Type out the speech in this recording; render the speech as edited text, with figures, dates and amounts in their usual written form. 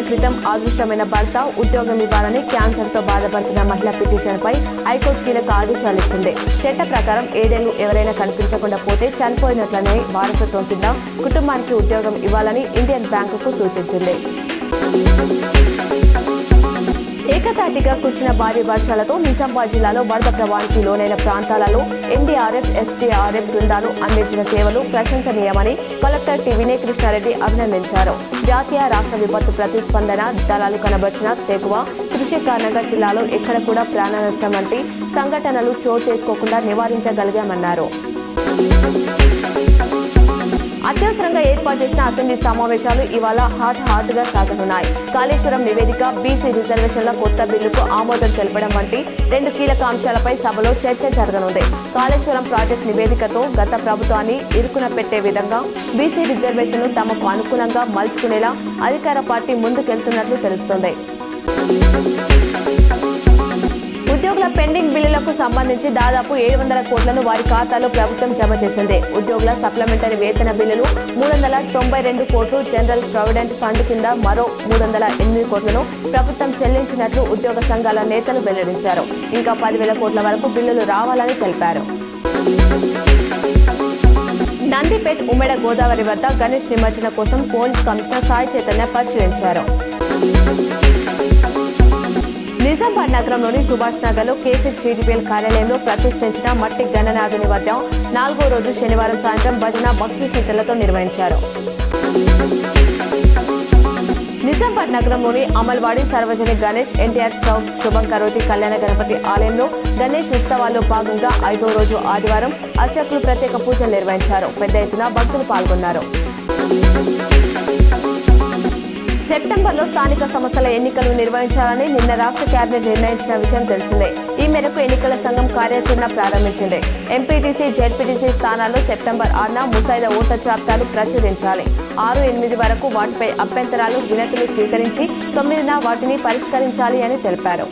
క్రితం అదృష్టమైన భర్త ఉద్యోగం ఇవ్వాలని క్యాన్సర్తో బాధపడుతున్న మహిళ పిటిషన్పై హైకోర్టు కీలక ఆదేశాలు ఇచ్చింది. చట్ట ప్రకారం 7 ఏళ్లు ఎవరైనా కనిపించకుండా పోతే చనిపోయినట్లనే వారసత్వం కింద కుటుంబానికి ఉద్యోగం ఇవ్వాలని ఇండియన్ బ్యాంకుకు సూచించింది. ఏకతాటిగా కురిసిన భారీ వర్షాలతో నిజామాబాద్ జిల్లాలో వరద ప్రవాహానికి లోనైన ప్రాంతాలలో ఎన్డీఆర్ఎఫ్, ఎస్డీఆర్ఎఫ్ బృందాలు అందించిన సేవలు ప్రశంసనీయమని కలెక్టర్ టి. వినయ్ కృష్ణారెడ్డి అభినందించారు. జాతీయ, రాష్ట్ర విపత్తు ప్రతిస్పందన దళాలు కనబర్చిన తెగువ, కృషి కారణంగా జిల్లాలో ఎక్కడ కూడా ప్రాణ నష్టం వంటి సంఘటనలు చోటు చేసుకోకుండా నివారించగలిగామన్నారు. అత్యవసరంగా ఏర్పాటు చేసిన అసెంబ్లీ సమావేశాలు ఇవాళ హాట్గా సాగనున్నాయి. కాళేశ్వరం నివేదిక, బీసీ రిజర్వేషన్ల కొత్త బిల్లుకు ఆమోదం తెలపడం వంటి 2 కీలక అంశాలపై సభలో చర్చ జరగనుంది. కాళేశ్వరం ప్రాజెక్టు నివేదికతో గత ప్రభుత్వాన్ని ఇరుకున పెట్టే విధంగా బీసీ రిజర్వేషన్ను తమకు అనుకూలంగా మలుచుకునేలా అధికార పార్టీ ముందుకెళ్తున్నట్లు తెలుస్తోంది. ఉద్యోగుల పెండింగ్ బిల్లులకు సంబంధించి దాదాపు 700 కోట్లను వారి ఖాతాలో ప్రభుత్వం జమ చేసింది. ఉద్యోగుల సప్లిమెంటరీ వేతన బిల్లులు 392 కోట్లు, జనరల్ ప్రావిడెంట్ ఫండ్ కింద మరో 308 కోట్లను ప్రభుత్వం చెల్లించినట్లు ఉద్యోగ సంఘాల నేతలు వెల్లడించారు. ఇంకా 10,000 కోట్ల వరకు బిల్లులు రావాలని తెలిపారు. నందిపేట్ ఉమ్మడి గోదావరి వద్ద గణేష్ నిమజ్జన కోసం పోలీస్ కమిషనర్ సాయి చైతన్య పరిశీలించారు. నిజామాబాద్ నగరంలోని సుభాష్ నగర్లో కేసీజీడీపీఎల్ కార్యాలయంలో ప్రతిష్ఠించిన మట్టి గణనాథుని వద్ద 4వ రోజు శనివారం సాయంత్రం భజన భక్తి శ్రద్ధలతో నిర్వహించారు. నిజామాబాద్ నగరంలోని అమల్వాడి సార్వజనిక గణేష్ ఎన్టీఆర్ చౌక్ శుభంకరోతి కళ్యాణ గణపతి ఆలయంలో గణేష్ ఉత్సవాల్లో భాగంగా 5వ రోజు ఆదివారం అర్చకులు ప్రత్యేక పూజలు నిర్వహించారు. పెద్ద ఎత్తున భక్తులు పాల్గొన్నారు. సెప్టెంబర్లో స్థానిక సంస్థల ఎన్నికలు నిర్వహించాలని నిన్న రాష్ట్ర కేబినెట్ నిర్ణయించిన విషయం తెలిసిందే. ఈ మేరకు ఎన్నికల సంఘం కార్యాచరణ ప్రారంభించింది. ఎంపీటీసీ, జెడ్పీటీసీ స్థానాల్లో సెప్టెంబర్ 6న ముసాయిదా ఓటర్ జాబితాలు ప్రచురించాలి. 6-8 వరకు వాటిపై అభ్యంతరాలు, వినతులు స్వీకరించి 9న వాటిని పరిష్కరించాలి అని తెలిపారు.